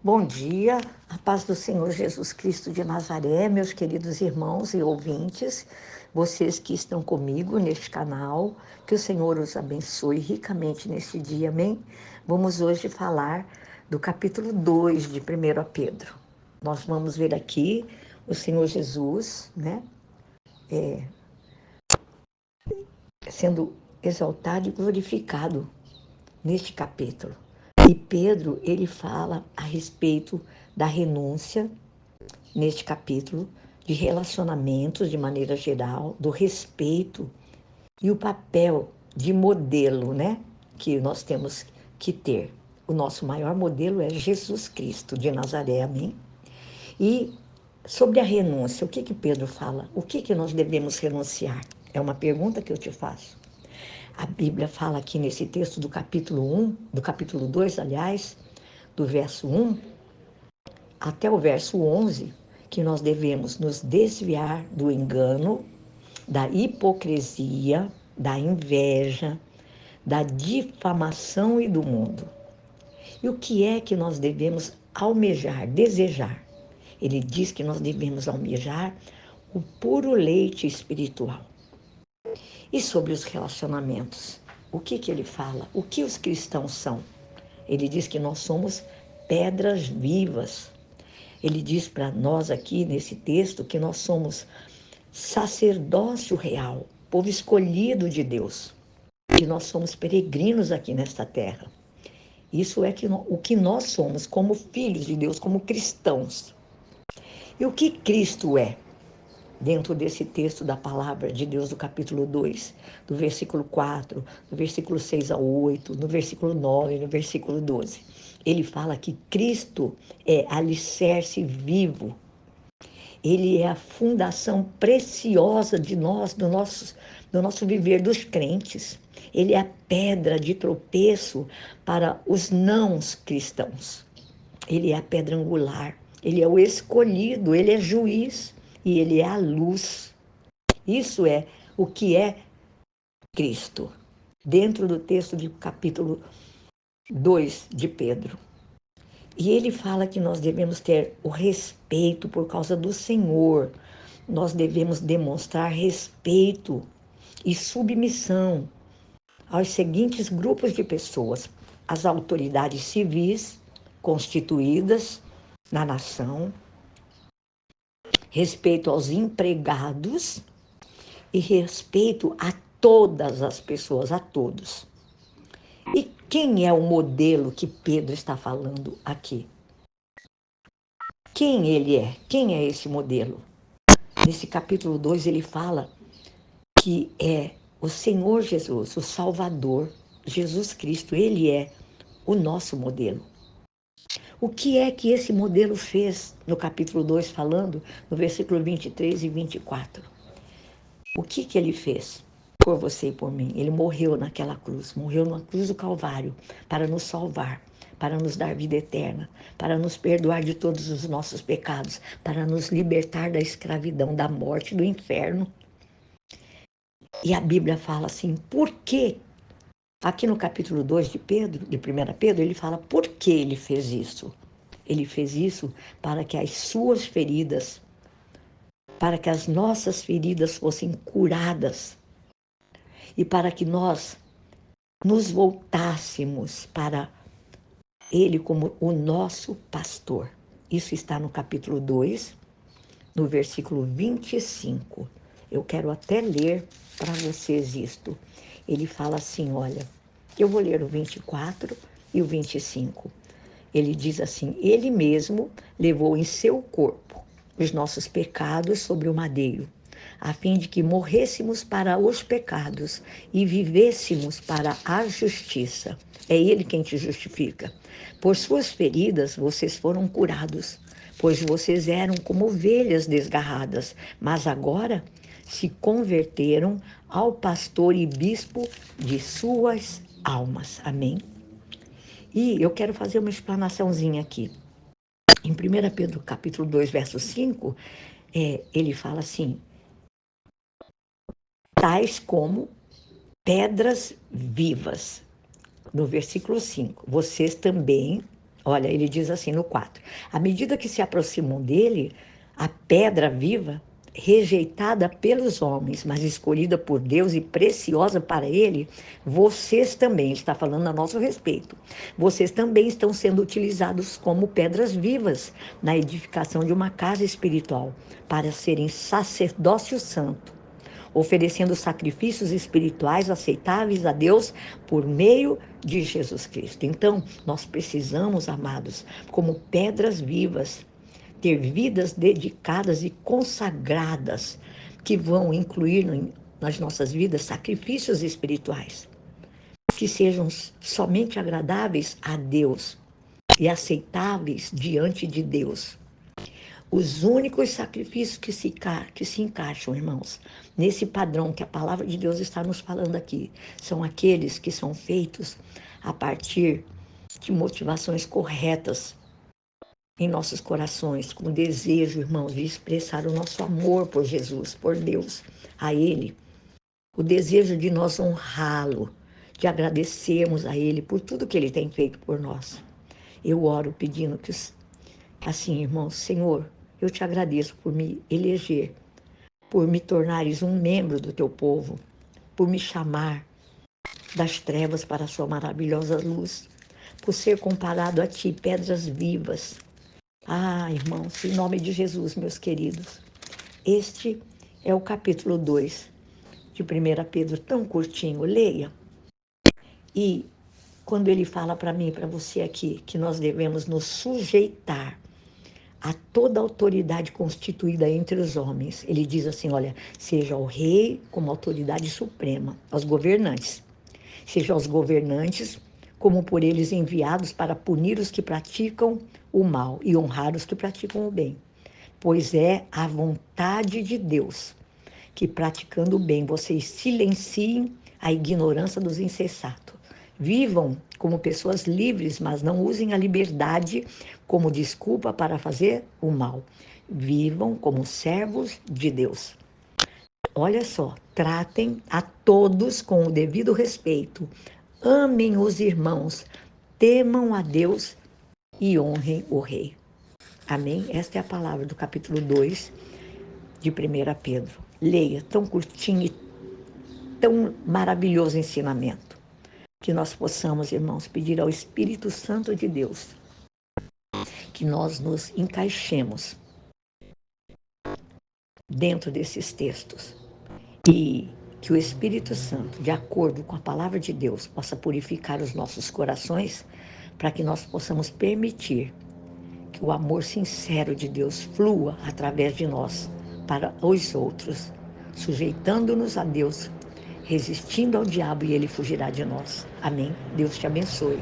Bom dia, a paz do Senhor Jesus Cristo de Nazaré, meus queridos irmãos e ouvintes, vocês que estão comigo neste canal, que o Senhor os abençoe ricamente neste dia, amém? Vamos hoje falar do capítulo 2 de 1 Pedro. Nós vamos ver aqui o Senhor Jesus, sendo exaltado e glorificado neste capítulo. E Pedro, ele fala a respeito da renúncia, neste capítulo, de relacionamentos de maneira geral, do respeito e o papel de modelo, que nós temos que ter. O nosso maior modelo é Jesus Cristo de Nazaré, amém? E sobre a renúncia, o que Pedro fala? O que nós devemos renunciar? É uma pergunta que eu te faço. A Bíblia fala aqui nesse texto do capítulo 1, do capítulo 2, aliás, do verso 1 até o verso 11, que nós devemos nos desviar do engano, da hipocrisia, da inveja, da difamação e do mundo. E o que é que nós devemos almejar, desejar? Ele diz que nós devemos almejar o puro leite espiritual. E sobre os relacionamentos? O que ele fala? O que os cristãos são? Ele diz que nós somos pedras vivas. Ele diz para nós aqui nesse texto que nós somos sacerdócio real, povo escolhido de Deus, que nós somos peregrinos aqui nesta terra. Isso é o que nós somos como filhos de Deus, como cristãos. E o que Cristo é? Dentro desse texto da palavra de Deus, do capítulo 2, do versículo 4, do versículo 6 ao 8, no versículo 9, no versículo 12. Ele fala que Cristo é alicerce vivo. Ele é a fundação preciosa de nós, do nosso viver dos crentes. Ele é a pedra de tropeço para os não cristãos. Ele é a pedra angular, ele é o escolhido, ele é juiz e ele é a luz. Isso é o que é Cristo, dentro do texto do capítulo 2 de Pedro. E ele fala que nós devemos ter o respeito por causa do Senhor. Nós devemos demonstrar respeito e submissão aos seguintes grupos de pessoas: as autoridades civis constituídas na nação, respeito aos empregados e respeito a todas as pessoas, a todos. E quem é o modelo que Pedro está falando aqui? Quem ele é? Quem é esse modelo? Nesse capítulo 2 ele fala que é o Senhor Jesus, o Salvador, Jesus Cristo, ele é o nosso modelo. O que é que esse modelo fez no capítulo 2, falando no versículo 23 e 24? O que ele fez por você e por mim? Ele morreu naquela cruz, morreu na cruz do Calvário para nos salvar, para nos dar vida eterna, para nos perdoar de todos os nossos pecados, para nos libertar da escravidão, da morte, do inferno. E a Bíblia fala assim, por quê? Aqui no capítulo 2 de Pedro, de 1 Pedro, ele fala por que ele fez isso. Ele fez isso para que as suas feridas, para que as nossas feridas fossem curadas e para que nós nos voltássemos para ele como o nosso pastor. Isso está no capítulo 2, no versículo 25. Eu quero até ler para vocês isto. Ele fala assim, olha, eu vou ler o 24 e o 25. Ele diz assim, ele mesmo levou em seu corpo os nossos pecados sobre o madeiro, a fim de que morrêssemos para os pecados e vivêssemos para a justiça. É ele quem te justifica. Por suas feridas vocês foram curados, pois vocês eram como ovelhas desgarradas, mas agora se converteram ao pastor e bispo de suas almas. Amém? E eu quero fazer uma explanaçãozinha aqui. Em 1 Pedro capítulo 2, verso 5, ele fala assim, tais como pedras vivas. No versículo 5, vocês também Olha, ele diz assim no 4: à medida que se aproximam dele, a pedra viva, rejeitada pelos homens, mas escolhida por Deus e preciosa para ele, vocês também, ele está falando a nosso respeito, vocês também estão sendo utilizados como pedras vivas na edificação de uma casa espiritual, para serem sacerdócio santo, oferecendo sacrifícios espirituais aceitáveis a Deus por meio de Jesus Cristo. Então, nós precisamos, amados, como pedras vivas, ter vidas dedicadas e consagradas, que vão incluir nas nossas vidas sacrifícios espirituais, que sejam somente agradáveis a Deus e aceitáveis diante de Deus. Os únicos sacrifícios que se encaixam, irmãos, nesse padrão que a palavra de Deus está nos falando aqui, são aqueles que são feitos a partir de motivações corretas em nossos corações, com desejo, irmãos, de expressar o nosso amor por Jesus, por Deus, a Ele. O desejo de nós honrá-lo, de agradecermos a Ele por tudo que Ele tem feito por nós. Eu oro pedindo que, assim, irmãos, Senhor, eu te agradeço por me eleger, por me tornares um membro do teu povo, por me chamar das trevas para a sua maravilhosa luz, por ser comparado a ti, pedras vivas. Ah, irmãos, em nome de Jesus, meus queridos, este é o capítulo 2 de 1 Pedro, tão curtinho, leia. E quando ele fala para mim e para você aqui que nós devemos nos sujeitar a toda autoridade constituída entre os homens, ele diz assim, olha, seja o rei como autoridade suprema, aos governantes, seja aos governantes como por eles enviados para punir os que praticam o mal e honrar os que praticam o bem. Pois é a vontade de Deus que, praticando o bem, vocês silenciem a ignorância dos insensatos. Vivam como pessoas livres, mas não usem a liberdade como desculpa para fazer o mal. Vivam como servos de Deus. Olha só, tratem a todos com o devido respeito. Amem os irmãos, temam a Deus e honrem o rei. Amém? Esta é a palavra do capítulo 2 de 1 Pedro. Leia, tão curtinho e tão maravilhoso ensinamento. Que nós possamos, irmãos, pedir ao Espírito Santo de Deus que nós nos encaixemos dentro desses textos e que o Espírito Santo, de acordo com a palavra de Deus, possa purificar os nossos corações para que nós possamos permitir que o amor sincero de Deus flua através de nós para os outros, sujeitando-nos a Deus, resistindo ao diabo e ele fugirá de nós. Amém? Deus te abençoe.